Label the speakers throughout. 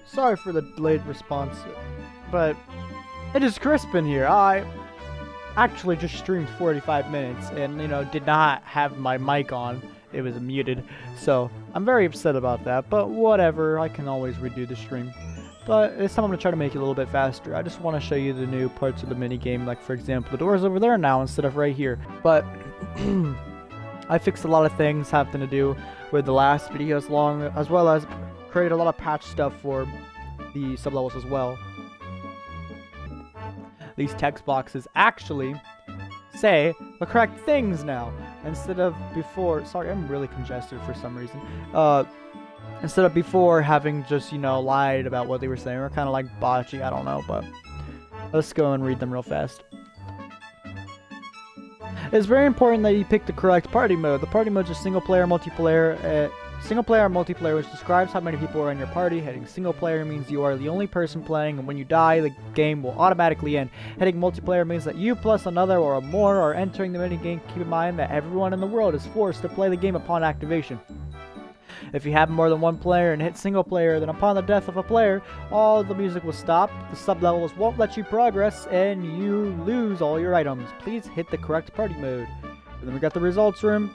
Speaker 1: Sorry for the delayed response, but it is crisp in here. I actually just streamed 45 minutes and, did not have my mic on. It was muted, so I'm very upset about that, but whatever. I can always redo the stream. But this time I'm going to try to make it a little bit faster. I just want to show you the new parts of the minigame, like for example, the door's over there now instead of right here. But I fixed a lot of things having to do with the last video as well as create a lot of patch stuff for the sublevels as well. These text boxes actually say the correct things now instead of before. Sorry, I'm really congested for some reason. Instead of before having just, lied about what they were saying, or kind of like botching, I don't know, but let's go and read them real fast. It's very important that you pick the correct party mode. The party mode is single player, multiplayer, single player or multiplayer, which describes how many people are in your party. Hitting single player means you are the only person playing, and when you die, the game will automatically end. Hitting multiplayer means that you plus another or more are entering the minigame. Keep in mind that everyone in the world is forced to play the game upon activation. If you have more than one player and hit single player, then upon the death of a player, all the music will stop, the sublevels won't let you progress, and you lose all your items. Please hit the correct party mode. And then we got the results room.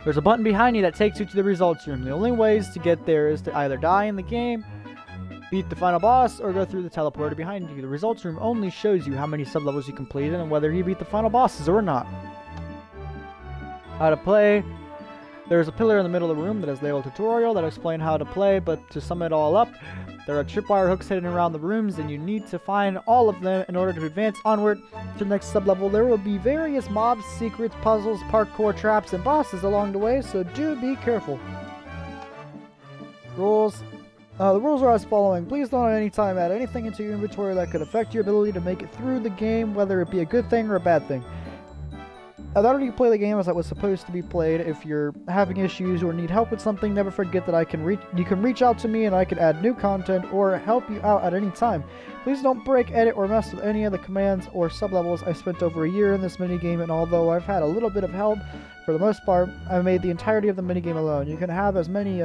Speaker 1: There's a button behind you that takes you to the results room. The only ways to get there is to either die in the game, beat the final boss, or go through the teleporter behind you. The results room only shows you how many sublevels you completed and whether you beat the final bosses or not. How to play. There's a pillar in the middle of the room that is labeled tutorial that explains how to play, but to sum it all up, there are tripwire hooks hidden around the rooms and you need to find all of them in order to advance onward to the next sublevel. There will be various mobs, secrets, puzzles, parkour, traps, and bosses along the way, so do be careful. Rules. The rules are as following. Please don't at any time add anything into your inventory that could affect your ability to make it through the game, whether it be a good thing or a bad thing. Now, that you play the game as it was supposed to be played. If you're having issues or need help with something, never forget that you can reach out to me and I can add new content or help you out at any time. Please don't break, edit, or mess with any of the commands or sublevels. I spent over a year in this minigame, and although I've had a little bit of help, for the most part, I've made the entirety of the minigame alone. You can have as many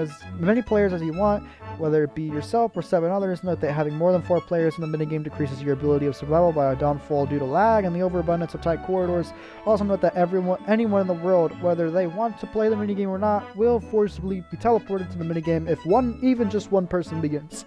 Speaker 1: players as you want, whether it be yourself or 7 others. Note that having more than 4 players in the minigame decreases your ability of survival by a downfall due to lag and the overabundance of tight corridors. Also note that anyone in the world, whether they want to play the minigame or not, will forcibly be teleported to the minigame if even just one person begins.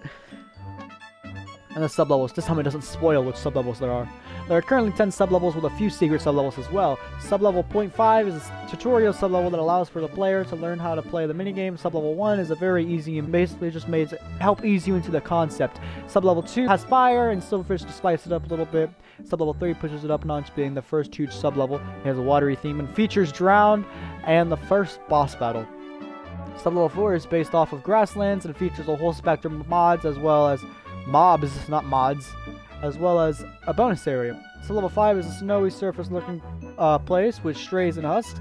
Speaker 1: And the sublevels. This time it doesn't spoil which sublevels there are. There are currently 10 sublevels with a few secret sublevels as well. Sublevel 0.5 is a tutorial sublevel that allows for the player to learn how to play the minigame. Sublevel 1 is a very easy and basically just made to help ease you into the concept. Sublevel 2 has fire and silverfish to spice it up a little bit. Sublevel 3 pushes it up a notch, being the first huge sublevel. It has a watery theme and features Drowned and the first boss battle. Sublevel 4 is based off of grasslands and features a whole spectrum of mods as well as mobs, not mods, as well as a bonus area. Sublevel 5 is a snowy surface looking place with strays and husks.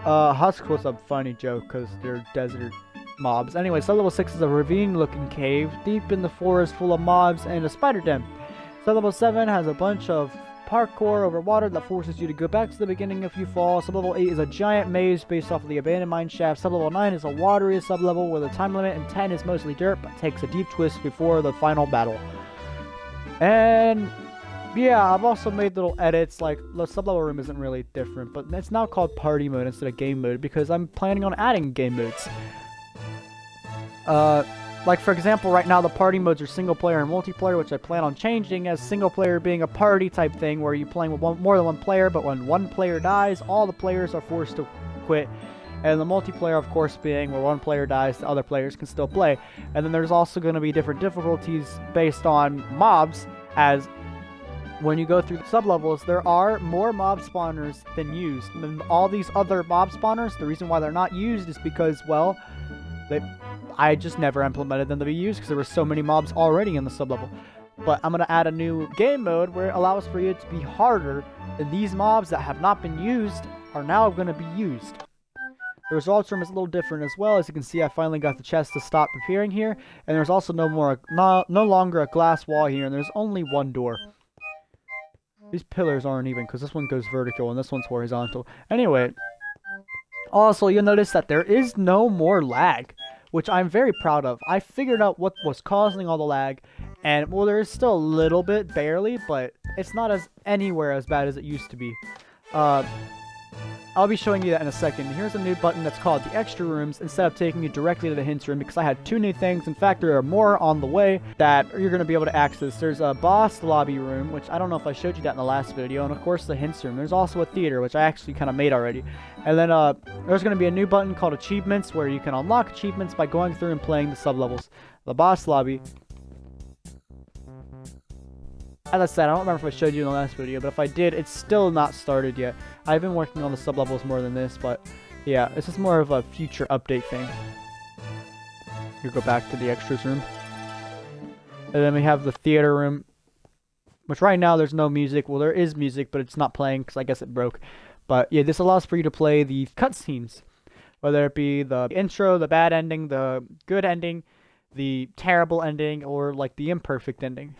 Speaker 1: Husks was a funny joke because they're desert mobs. Anyway, Sublevel 6 is a ravine looking cave deep in the forest full of mobs and a spider den. Sublevel 7 has a bunch of parkour over water that forces you to go back to the beginning if you fall. Sublevel 8 is a giant maze based off of the abandoned mine shaft. Sublevel 9 is a watery sublevel with a time limit, and 10 is mostly dirt but takes a deep twist before the final battle. And yeah, I've also made little edits, like the sublevel room isn't really different, but it's now called party mode instead of game mode because I'm planning on adding game modes. Like for example, right now the party modes are single player and multiplayer, which I plan on changing as single player being a party type thing where you're playing with more than one player, but when one player dies, all the players are forced to quit. And the multiplayer, of course, being where one player dies, the other players can still play. And then there's also going to be different difficulties based on mobs, as when you go through the sublevels, there are more mob spawners than used. And all these other mob spawners, the reason why they're not used is because, well, I just never implemented them to be used because there were so many mobs already in the sublevel. But I'm going to add a new game mode where it allows for it to be harder, and these mobs that have not been used are now going to be used. The results room is a little different as well. As you can see, I finally got the chest to stop appearing here, and there's also no longer a glass wall here, and there's only one door. These pillars aren't even because this one goes vertical and this one's horizontal. Anyway, also you'll notice that there is no more lag. which I'm very proud of. I figured out what was causing all the lag, and well, there is still a little bit, barely, but it's not anywhere as bad as it used to be. I'll be showing you that in a second. Here's a new button that's called the extra rooms instead of taking you directly to the hints room, because I had 2 new things. In fact, there are more on the way that you're going to be able to access. There's a boss lobby room, which I don't know if I showed you that in the last video, and of course the hints room. There's also a theater, which I actually kind of made already. And then there's going to be a new button called achievements, where you can unlock achievements by going through and playing the sublevels. The boss lobby. As I said, I don't remember if I showed you in the last video, but if I did, it's still not started yet. I've been working on the sublevels more than this, but yeah, this is more of a future update thing. You go back to the extras room. And then we have the theater room, which right now there's no music. Well, there is music, but it's not playing because I guess it broke. But yeah, this allows for you to play the cutscenes, whether it be the intro, the bad ending, the good ending, the terrible ending, or like the imperfect ending.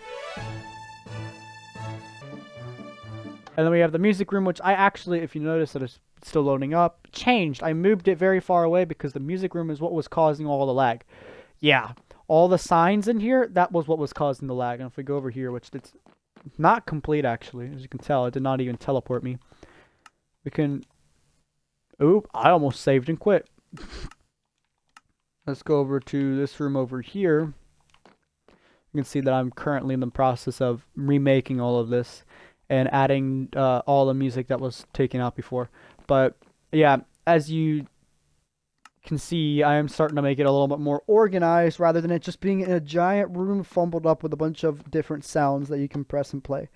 Speaker 1: And then we have the music room, which I actually, if you notice that it's still loading up, changed. I moved it very far away because the music room is what was causing all the lag. Yeah, all the signs in here, that was what was causing the lag. And if we go over here, which it's not complete actually, as you can tell, it did not even teleport me. We can... Oop, I almost saved and quit. Let's go over to this room over here. You can see that I'm currently in the process of remaking all of this and adding all the music that was taken out before. But yeah, as you can see, I am starting to make it a little bit more organized rather than it just being in a giant room fumbled up with a bunch of different sounds that you can press and play.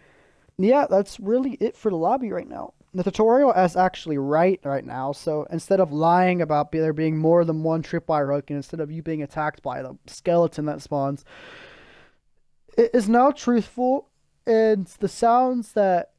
Speaker 1: Yeah, that's really it for the lobby right now. The tutorial is actually right now, so instead of lying about there being more than one tripwire hook, and instead of you being attacked by the skeleton that spawns, it is now truthful. And the sounds that,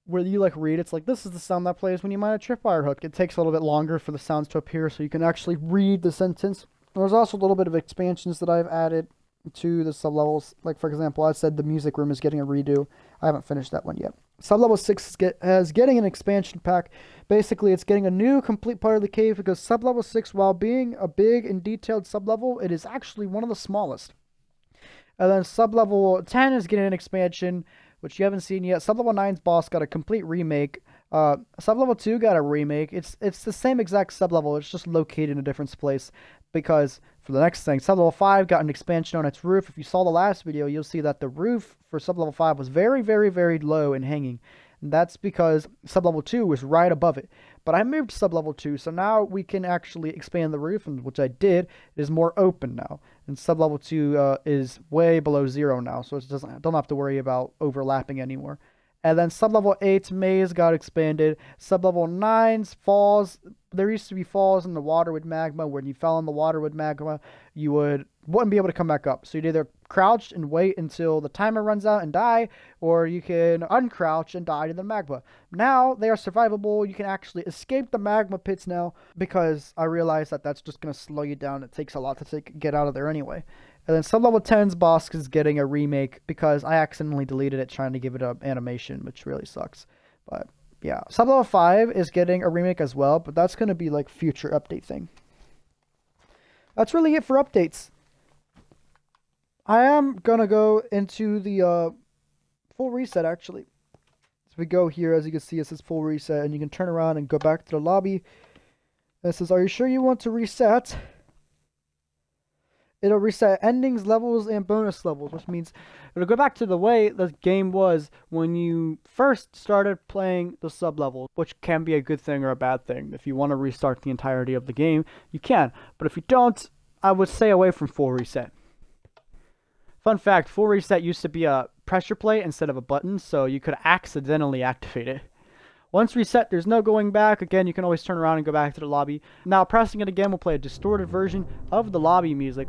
Speaker 1: where you like read, it's like, this is the sound that plays when you mine a tripwire hook. It takes a little bit longer for the sounds to appear so you can actually read the sentence. There's also a little bit of expansions that I've added to the sublevels. Like, for example, I said the music room is getting a redo. I haven't finished that one yet. Sublevel 6 is getting an expansion pack. Basically, it's getting a new complete part of the cave because Sublevel 6, while being a big and detailed sublevel, it is actually one of the smallest. And then Sublevel 10 is getting an expansion, which you haven't seen yet. Sublevel 9's boss got a complete remake. Sublevel 2 got a remake. It's the same exact sublevel. It's just located in a different place. Because for the next thing, Sublevel 5 got an expansion on its roof. If you saw the last video, you'll see that the roof for Sublevel 5 was very, very, very low and hanging. And that's because Sublevel 2 was right above it. But I moved Sublevel 2, so now we can actually expand the roof, and which I did. It is more open now. And Sublevel 2 is way below 0 now, so it don't have to worry about overlapping anymore. And then Sublevel 8's maze got expanded. Sublevel 9's falls, there used to be falls in the water with magma. When you fell in the water with magma, you wouldn't be able to come back up. So you'd either crouch and wait until the timer runs out and die, or you can uncrouch and die to the magma. Now they are survivable. You can actually escape the magma pits now, because I realized that that's just going to slow you down. It takes a lot to get out of there anyway. And then Sublevel 10's boss is getting a remake because I accidentally deleted it trying to give it an animation, which really sucks. But yeah, Sublevel 5 is getting a remake as well, but that's going to be like future update thing. That's really it for updates. I am going to go into the full reset actually. So we go here, as you can see, it says full reset, and you can turn around and go back to the lobby. And it says, are you sure you want to reset? It'll reset endings, levels, and bonus levels, which means it'll go back to the way the game was when you first started playing the sublevel, which can be a good thing or a bad thing. If you want to restart the entirety of the game, you can. But if you don't, I would stay away from full reset. Fun fact, full reset used to be a pressure plate instead of a button, so you could accidentally activate it. Once reset, there's no going back. Again, you can always turn around and go back to the lobby. Now, pressing it again will play a distorted version of the lobby music,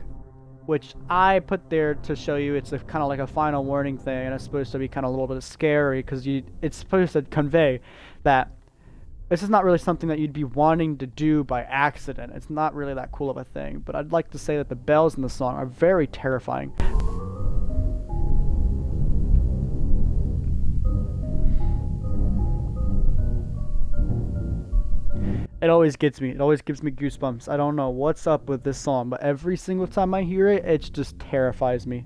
Speaker 1: which I put there to show you. It's kind of like a final warning thing, and it's supposed to be kind of a little bit scary because it's supposed to convey that this is not really something that you'd be wanting to do by accident. It's not really that cool of a thing, but I'd like to say that the bells in the song are very terrifying. It always gets me. It always gives me goosebumps. I don't know what's up with this song, but every single time I hear it, it just terrifies me.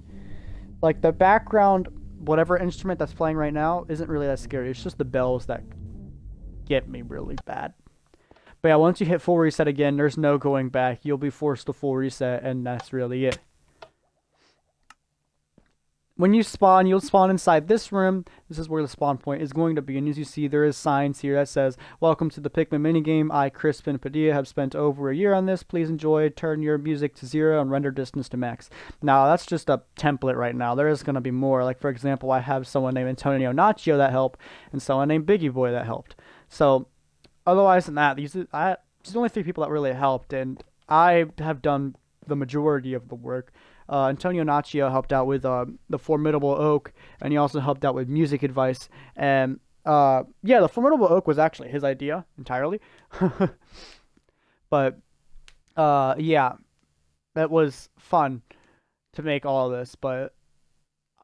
Speaker 1: Like the background, whatever instrument that's playing right now, isn't really that scary. It's just the bells that get me really bad. But yeah, once you hit full reset again, there's no going back. You'll be forced to full reset, and that's really it. When you spawn, you'll spawn inside this room. This is where the spawn point is going to be. And as you see, there is signs here that says, "Welcome to the Pikmin minigame. I, Crispin Padilla, have spent over a year on this. Please enjoy. Turn your music to 0 and render distance to max." Now, that's just a template right now. There is going to be more. Like, for example, I have someone named Antonio Nacho that helped, and someone named Biggie Boy that helped. So, otherwise than that, these are only 3 people that really helped, and I have done the majority of the work. Antonio Nacho helped out with the Formidable Oak, and he also helped out with music advice. And yeah, the Formidable Oak was actually his idea entirely. But yeah, it was fun to make all of this. But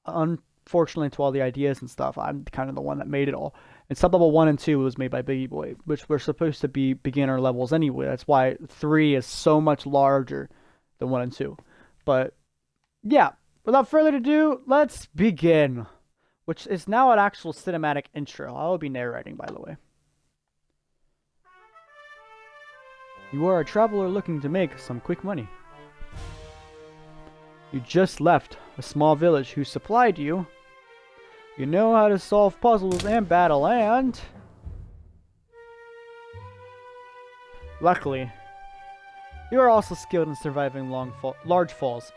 Speaker 1: unfortunately, to all the ideas and stuff, I'm kind of the one that made it all. And Sublevel 1 and 2 was made by Biggie Boy, which were supposed to be beginner levels anyway. That's why 3 is so much larger than 1 and 2. But yeah, without further ado, let's begin. Which is now an actual cinematic intro. I will be narrating, by the way. You are a traveler looking to make some quick money. You just left a small village who supplied you. You know how to solve puzzles and battle, and luckily, you are also skilled in surviving large falls.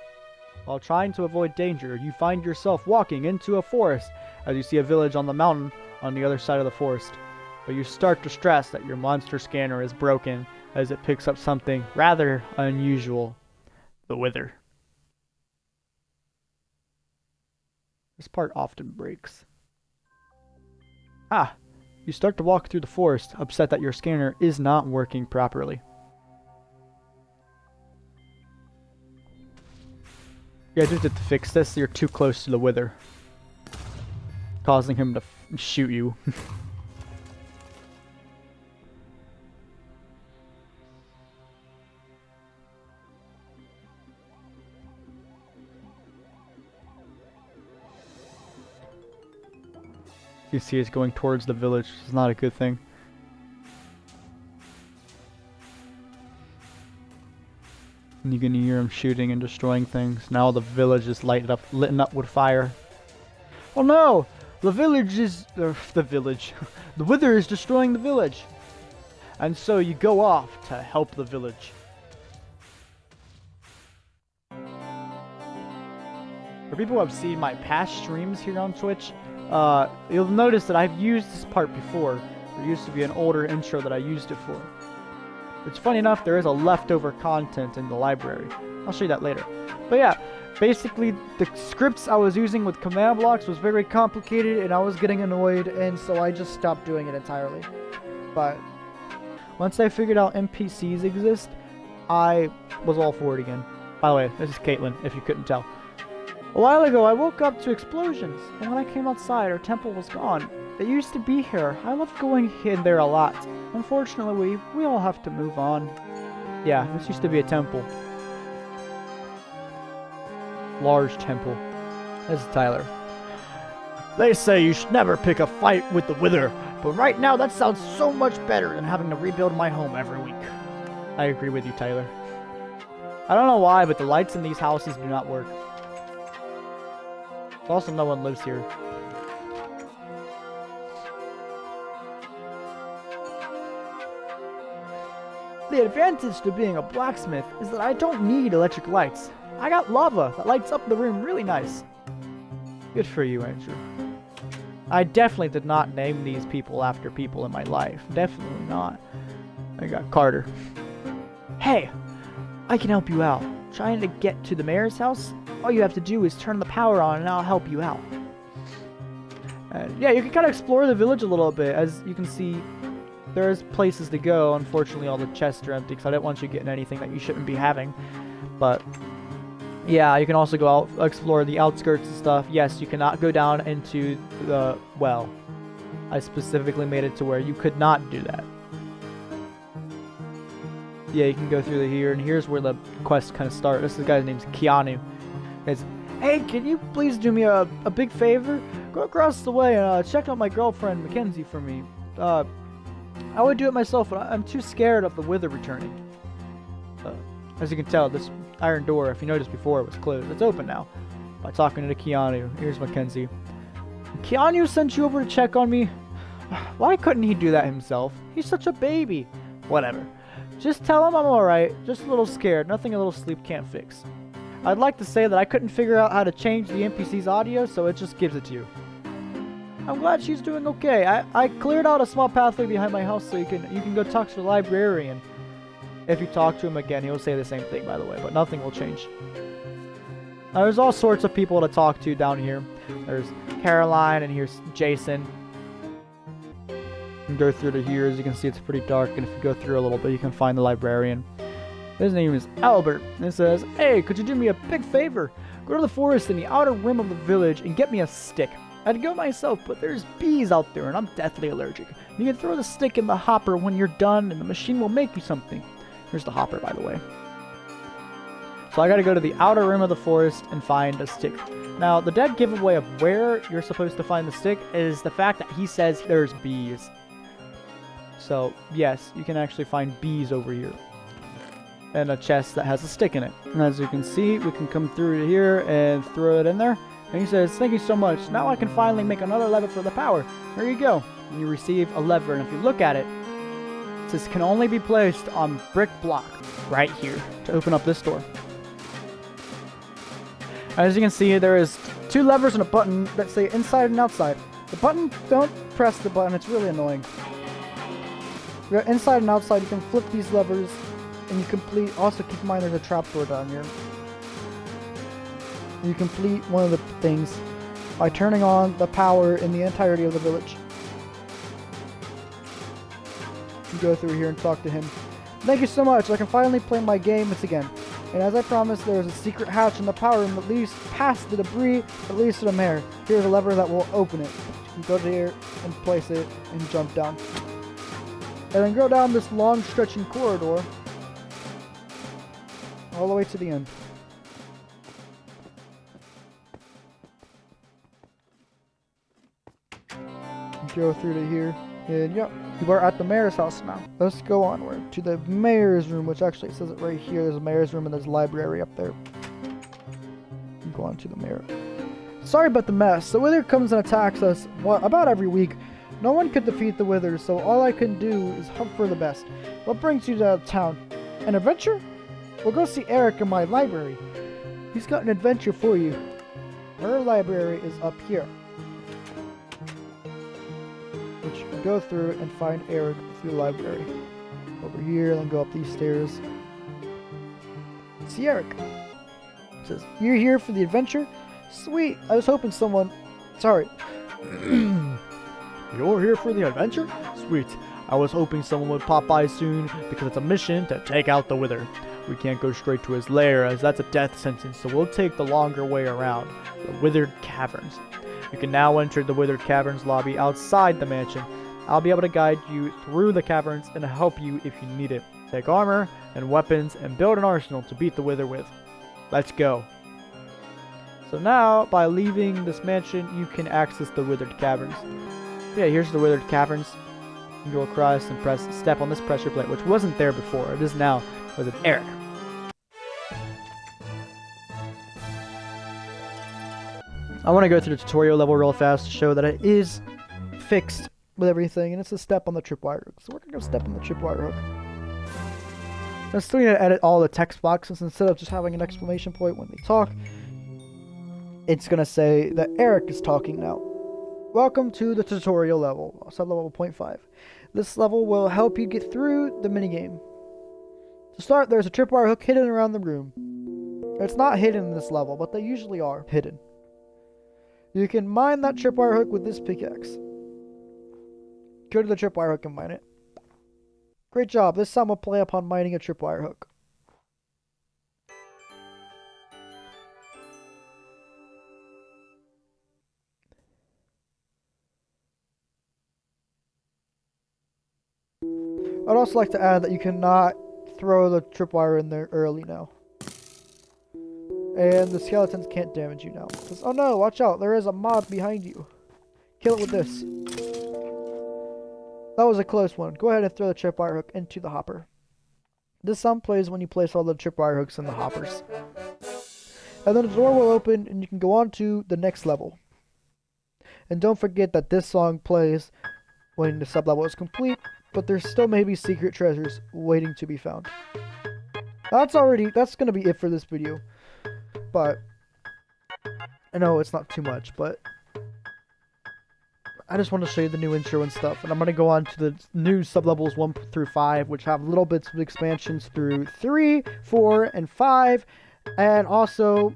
Speaker 1: While trying to avoid danger, you find yourself walking into a forest as you see a village on the mountain on the other side of the forest. But you start to stress that your monster scanner is broken as it picks up something rather unusual. The Wither. This part often breaks. You start to walk through the forest, upset that your scanner is not working properly. You guys need to fix this. You're too close to the Wither, causing him to shoot you. You see it's going towards the village. It's not a good thing. And you can hear him shooting and destroying things. Now the village is lit up with fire. Oh no! The village is... the village. The Wither is destroying the village. And so you go off to help the village. For people who have seen my past streams here on Twitch, you'll notice that I've used this part before. There used to be an older intro that I used it for. It's funny enough, there is a leftover content in the library. I'll show you that later. But yeah, basically the scripts I was using with command blocks was very complicated and I was getting annoyed, and so I just stopped doing it entirely. But once I figured out NPCs exist, I was all for it again. By the way, this is Caitlin, if you couldn't tell. A while ago, I woke up to explosions, and when I came outside, our temple was gone. It used to be here. I loved going in there a lot. Unfortunately, we all have to move on. Yeah, this used to be a temple. Large temple. This is Tyler. They say you should never pick a fight with the Wither, but right now that sounds so much better than having to rebuild my home every week. I agree with you, Tyler. I don't know why, but the lights in these houses do not work. Also, no one lives here. The advantage to being a blacksmith is that I don't need electric lights. I got lava that lights up the room really nice. Good for you, Andrew. I definitely did not name these people after people in my life. Definitely not. I got Carter. Hey, I can help you out. Trying to get to the mayor's house? All you have to do is turn the power on and I'll help you out. Yeah, you can kind of explore the village a little bit. As you can see, there's places to go. Unfortunately, all the chests are empty because I didn't want you getting anything that you shouldn't be having. But yeah, you can also go out, explore the outskirts and stuff. Yes, you cannot go down into the well. I specifically made it to where you could not do that. Yeah, you can go through here, and here's where the quest kind of starts. This guy's name's Keanu. It's, hey, can you please do me a big favor? Go across the way and check out my girlfriend Mackenzie for me. I would do it myself, but I'm too scared of the Wither returning. As you can tell, this iron door, if you noticed before, was closed. It's open now. By talking to Keanu. Here's Mackenzie. Keanu sent you over to check on me? Why couldn't he do that himself? He's such a baby. Whatever. Just tell him I'm alright. Just a little scared. Nothing a little sleep can't fix. I'd like to say that I couldn't figure out how to change the NPC's audio, so it just gives it to you. I'm glad she's doing okay. I cleared out a small pathway behind my house so you can go talk to the librarian. If you talk to him again, he'll say the same thing, by the way, but nothing will change. Now, there's all sorts of people to talk to down here. There's Caroline, and here's Jason. You can go through to here. As you can see, it's pretty dark, and if you go through a little bit, you can find the librarian. His name is Albert, and it says, hey, could you do me a big favor? Go to the forest in the outer rim of the village and get me a stick. I'd go myself, but there's bees out there, and I'm deathly allergic. You can throw the stick in the hopper when you're done, and the machine will make you something. Here's the hopper, by the way. So I gotta go to the outer rim of the forest and find a stick. Now, the dead giveaway of where you're supposed to find the stick is the fact that he says there's bees. So, yes, you can actually find bees over here. And a chest that has a stick in it. And as you can see, we can come through here and throw it in there. And he says, thank you so much. Now I can finally make another lever for the power. There you go. And you receive a lever. And if you look at it, it says can only be placed on brick block right here to open up this door. As you can see, there is 2 levers and a button that say inside and outside. The button, don't press the button. It's really annoying. You got inside and outside. You can flip these levers. And you complete, also keep in mind there's a trapdoor down here. You complete one of the things by turning on the power in the entirety of the village. You go through here and talk to him. Thank you so much, I can finally play my game once again. And as I promised, there is a secret hatch in the power room that leads past the debris that leads to the mayor. Here's a lever that will open it. You can go to here and place it and jump down. And then go down this long stretching corridor all the way to the end. Go through to here, and yep, you are at the mayor's house now. Let's go onward to the mayor's room, which actually says it right here. There's a mayor's room and there's a library up there. Go on to the mayor. Sorry about the mess. The Wither comes and attacks us about every week. No one could defeat the Wither, so all I can do is hope for the best. What brings you to town? An adventure? We'll go see Eric in my library. He's got an adventure for you. Her library is up here. Which you can go through and find Eric through the library. Over here, then go up these stairs. See Eric. He says, you're here for the adventure? Sweet. I was hoping someone... Sorry. You're here for the adventure? Sweet. I was hoping someone would pop by soon because it's a mission to take out the Wither. We can't go straight to his lair as that's a death sentence, so we'll take the longer way around, the Withered Caverns. You can now enter the Withered Caverns lobby outside the mansion. I'll be able to guide you through the caverns and help you if you need it. Take armor and weapons and build an arsenal to beat the Wither with. Let's go. So now, by leaving this mansion, you can access the Withered Caverns. Yeah, here's the Withered Caverns. You can go across and step on this pressure plate, which wasn't there before. It is now. Was it Eric? I want to go through the tutorial level real fast to show that it is fixed with everything, and it's a step on the tripwire hook. So we're going to go step on the tripwire hook. I still need to edit all the text boxes instead of just having an exclamation point when they talk. It's going to say that Eric is talking now. Welcome to the tutorial level, sublevel 0.5. This level will help you get through the minigame. To start, there's a tripwire hook hidden around the room. It's not hidden in this level, but they usually are hidden. You can mine that tripwire hook with this pickaxe. Go to the tripwire hook and mine it. Great job. This time we'll play upon mining a tripwire hook. I'd also like to add that you cannot throw the tripwire in there early now. And the skeletons can't damage you now. Oh no, watch out, there is a mob behind you. Kill it with this. That was a close one. Go ahead and throw the tripwire hook into the hopper. This sound plays when you place all the tripwire hooks in the hoppers. And then the door will open and you can go on to the next level. And don't forget that this song plays when the sublevel is complete, but there's still maybe secret treasures waiting to be found. That's gonna be it for this video. But I know it's not too much, but I just want to show you the new intro and stuff, and I'm gonna go on to the new sublevels 1 through 5, which have little bits of expansions through 3, 4, and 5, and also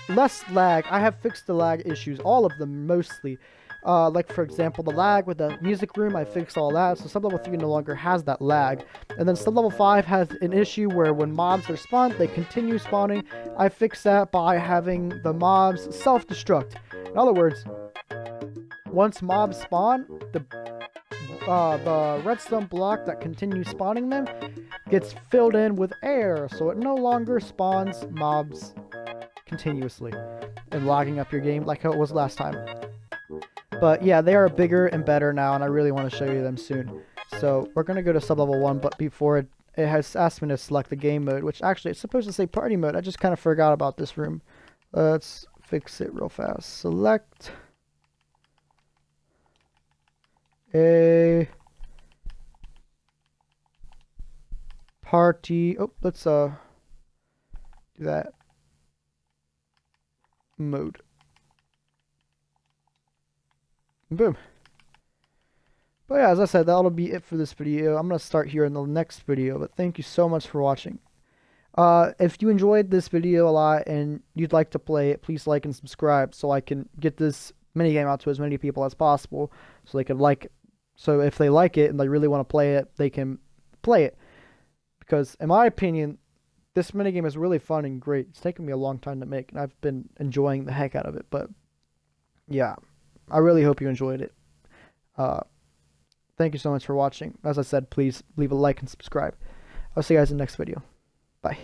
Speaker 1: less lag. I have fixed the lag issues, all of them mostly. Like for example, the lag with the music room, I fixed all that, so sublevel 3 no longer has that lag. And then sublevel 5 has an issue where when mobs are spawned, they continue spawning. I fixed that by having the mobs self-destruct. In other words, once mobs spawn, the redstone block that continues spawning them gets filled in with air, so it no longer spawns mobs continuously and logging up your game like how it was last time. But yeah, they are bigger and better now, and I really want to show you them soon. So we're going to go to sublevel 1, but before it has asked me to select the game mode, which actually it's supposed to say party mode. I just kind of forgot about this room. Let's fix it real fast. Select a party. Oh, let's do that. Mode. Boom. But yeah, as I said, that'll be it for this video. I'm going to start here in the next video, but thank you so much for watching. If you enjoyed this video a lot and you'd like to play it, please like and subscribe so I can get this minigame out to as many people as possible so they can like it. So if they like it and they really want to play it, they can play it. Because in my opinion, this minigame is really fun and great. It's taken me a long time to make, and I've been enjoying the heck out of it. But yeah, I really hope you enjoyed it. Thank you so much for watching. As I said, please leave a like and subscribe. I'll see you guys in the next video. Bye.